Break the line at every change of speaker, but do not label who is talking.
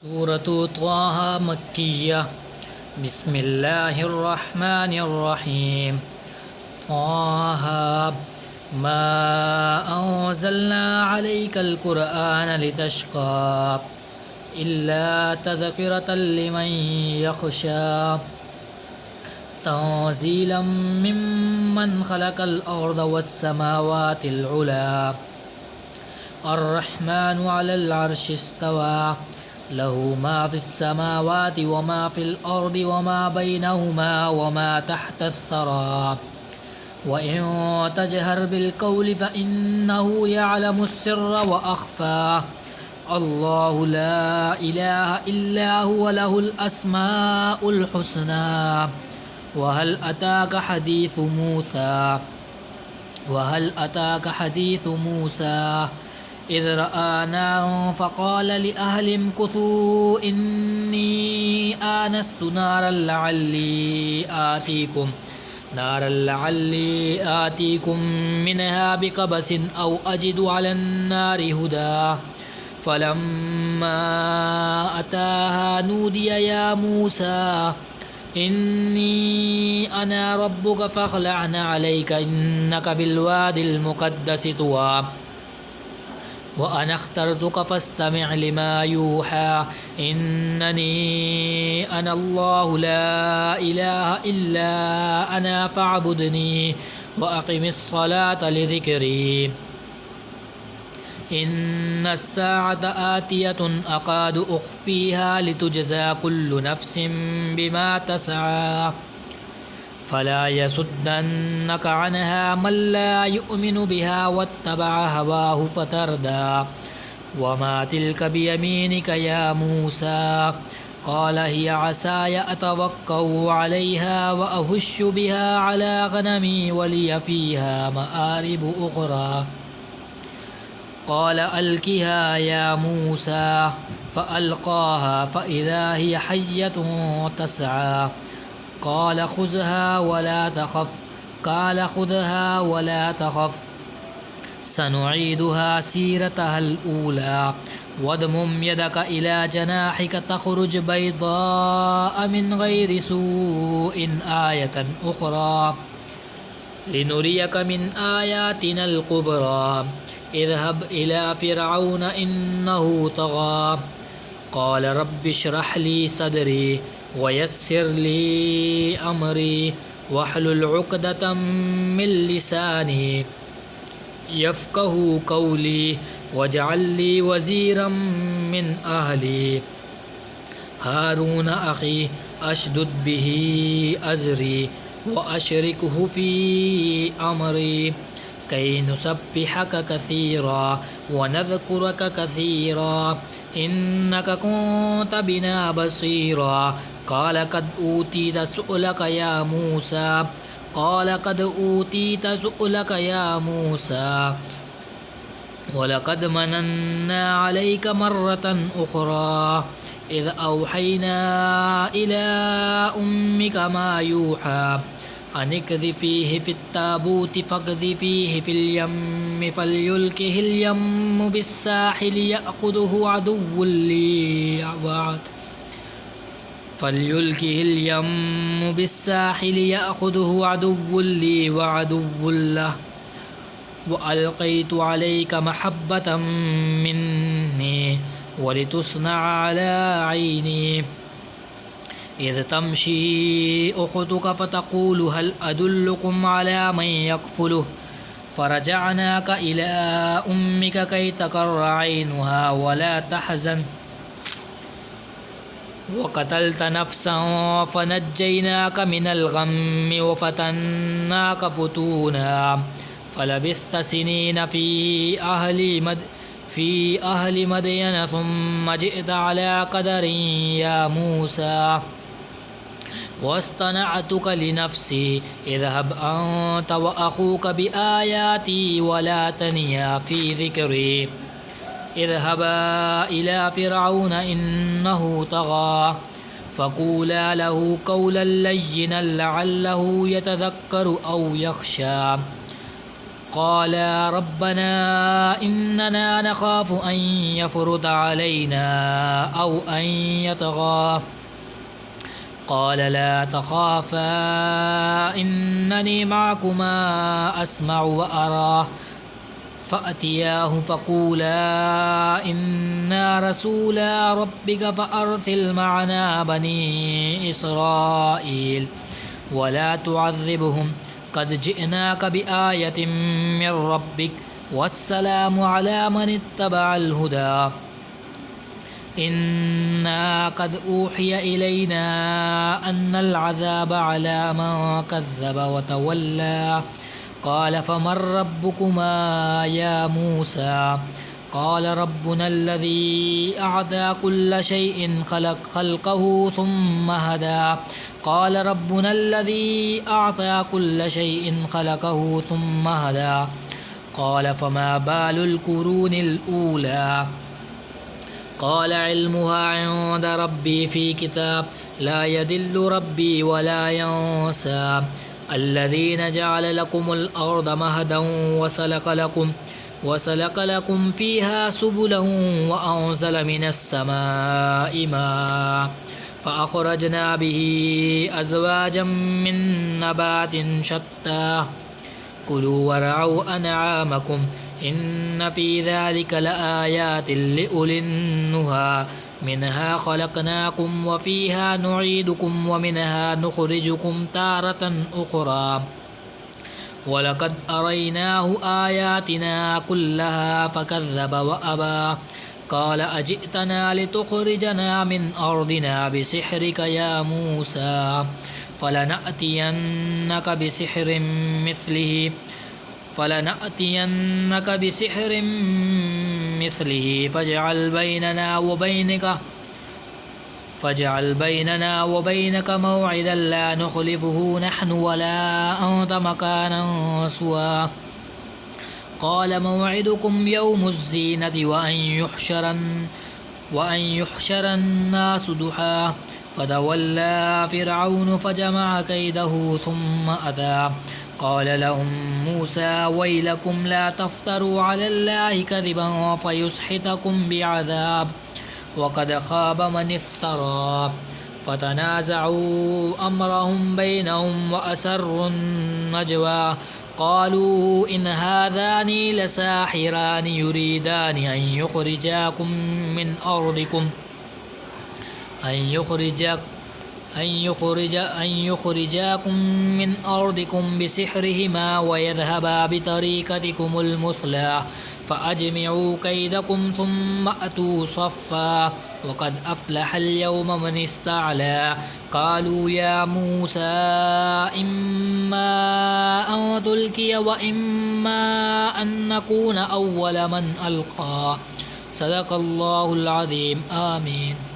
सूरत त्वाहा मक्किय्या बिस्मिल्लाहिर्रहमानिर्रहीम। त्वाहा मा अंज़लना अलैकल कुरआन लितश्क़ा इल्ला तज़किरतल लिमन यख़शा तंज़ीलन मिम्मन ख़लक़ल अर्ज़ वस्समावातिल उला अर्रहमानु अलल अर्शि इस्तवा लहू मा फ़िस्समावाति व मा फ़िल अर्ज़ि व मा बैनहुमा व मा तहतस्सरा व इन तजहर बिलक़ौलि फ़इन्नहु यअलमुस्सिर्र व अख़फ़ा अल्लाहु ला इलाहा इल्ला हुवा लहुल अस्माउल हुस्ना व हल अताका हदीथु मूसा इज़ रआ नारन फ़क़ाल लिअहलिहिम कुथू इन्नी आनस्तु नारन लअल्ली आतीकुम मिनहा बिक़बसिन औ अजिदु अलन नारि हुदा फ़लम्मा अताहा नूदिय या मूसा इन्नी अना रब्बुक फ़ख़लअन अलैक इन्नक बिलवादिल मुक़द्दसि तुवा व अना अख़्तरतुक फ़स्तमिअ लिमा यूहा इन्ननी अना अल्लाहु ला इलाहा इल्ला अना फ़अब्दुनी व अक़िमिस्सलात लिज़िक्री इन्नस्साअत आतियतुन अकादु उख़्फ़ीहा लितुजज़ा कुल्लु नफ़्सिन बिमा तसआ फ़ला यसुद्दन्नक अन्हा मन ला युअमिनु बिहा वत्तबअ हवाहु फ़तरदा वमा तिल्क बियमीनिक या मूसा क़ाल हिय असाय अतवक्कउ अलैहा व अहुश्शु बिहा अला गनमी व लिय फ़ीहा मआरिबु उख़रा क़ाल अल्क़िहा या मूसा फ़अल्क़ाहा फ़इज़ा हिय हय्यतुन तस्आ क़ाल ख़ुज़हा वला तख़फ़ सनुईदुहा सीरतहल ऊला वद्मुम यदक इला जनाहिक तख़रुज बैज़ाअ मिन गैरि सूइन आयतन उख़रा लिनुरियक मिन आयातिनल कुबरा इज़हब इला फ़िरऔन इन्नहु तग़ा क़ाल रब्बि इश्रह ली सदरी वयस्सिर ली अमरी वहलुल उक़दतम मिन लिसानी यफ़क़हू क़ौली वजअल ली वज़ीरम मिन अहली हारून अख़ी अशदुद बिही अज़री व अशरिकहु फ़ी अमरी कई नुसब्बिहक कसीरा व नज़कुरक कसीरा इन्नक कुन्त बिना बसीरा क़ाल क़द ऊतीत सुअलक या मूसा वलक़द मनन्ना अलैक मर्रतन उख़रा इज़ औहैना इला उम्मिक मा यूहा अनिक़्ज़िफ़ीहि फ़ित्ताबूति फ़क़्ज़िफ़ीहि फ़िल यम्मि फ़ल्युल्क़िहिल यम्मु बिस्साहिलि यअख़ुज़ुहु अदुव्वुन ली व अदुव्वुन लहु व अल्क़ैतु अलैक महब्बतम मिन्नी व लितुस्नअ अला ऐनी इज़ तमशी उख़्तुक फ़तक़ूलु हल अदुल्लुकुम अला मन यकफ़ुलुहु फ़रजअनाक इला उम्मिक कई तक़र्र ऐनुहा वला तहज़न वक़तल्त नफ़्सन फ़नज्जयनाक मिनल ग़म्मि वफ़तन्नाक फ़ुतूना फ़लबिस्थ सिनीन फ़ी अहलि मदयन थुम्म जिअत अला क़दरिन या मूसा वस्तनअतुक लिनफ़्सी इज़हब अन्त व अख़ूक बिआयाती वला तनिया फ़ी ज़िक्री इज़हबा इला फ़िरऔन इन्नहु तग़ा फ़क़ूला लहू क़ौलन लय्यिनन लअल्लहु यतज़क्करु औ यख़शा قالا ربنا إننا نخاف أن يفرط علينا أو أن يطغى قال لا تخافا إنني معكما أسمع وأرى فأتياه فقولا إنا رسولا ربك فأرسل معنا بني إسرائيل ولا تعذبهم قد جئناك بآية من ربك والسلام على من اتبع الهدى إنا قد أوحي إلينا أن العذاب على من كذب وتولى قال فمن ربكما يا موسى قال ربنا الذي أعطى كل شيء خلقه ثم هدى قال ربنا الذي أعطى كل شيء خلقه ثم هدى قال فما بال القرون الأولى قال علمها عند ربي في كتاب لا يدل ربي ولا ينسى الذين جعل لكم الأرض مهدا وسلك لكم فيها سبلا وأنزل من السماء ماء فأخرجنا به أزواجا من نبات شتى كلوا ورعوا أنعامكم إن في ذلك لآيات لأولي النهى منها خلقناكم وفيها نعيدكم ومنها نخرجكم تارة أخرى ولقد أريناه آياتنا كلها فكذب وأبى قال أجئتنا لتخرجنا من أرضنا بسحرك يا موسى فلنأتينك بسحر مثله فاجعل بيننا وبينك موعدا لا نخلفه نحن ولا أنت مكانا سوى قال موعدكم يوم الزينة وأن يحشر الناس ضحى فتولى فرعون فجمع كيده ثم أتى قال لهم موسى ويلكم لا تفتروا على الله كذبا فيسحتكم بعذاب وقد خاب من افترى فتنازعوا أمرهم بينهم وأسروا النجوى قالوا إن هذان لساحران يريدان أن يخرجاكم من أرضكم بسحرهما ويذهبا بطريقتكم المثلى فأجمعوا كيدكم ثم أتوا صفا وقد أفلح اليوم من استعلى قالوا يا موسى إما أن تلقي وإما أن نكون أول من ألقى صدق الله العظيم آمين.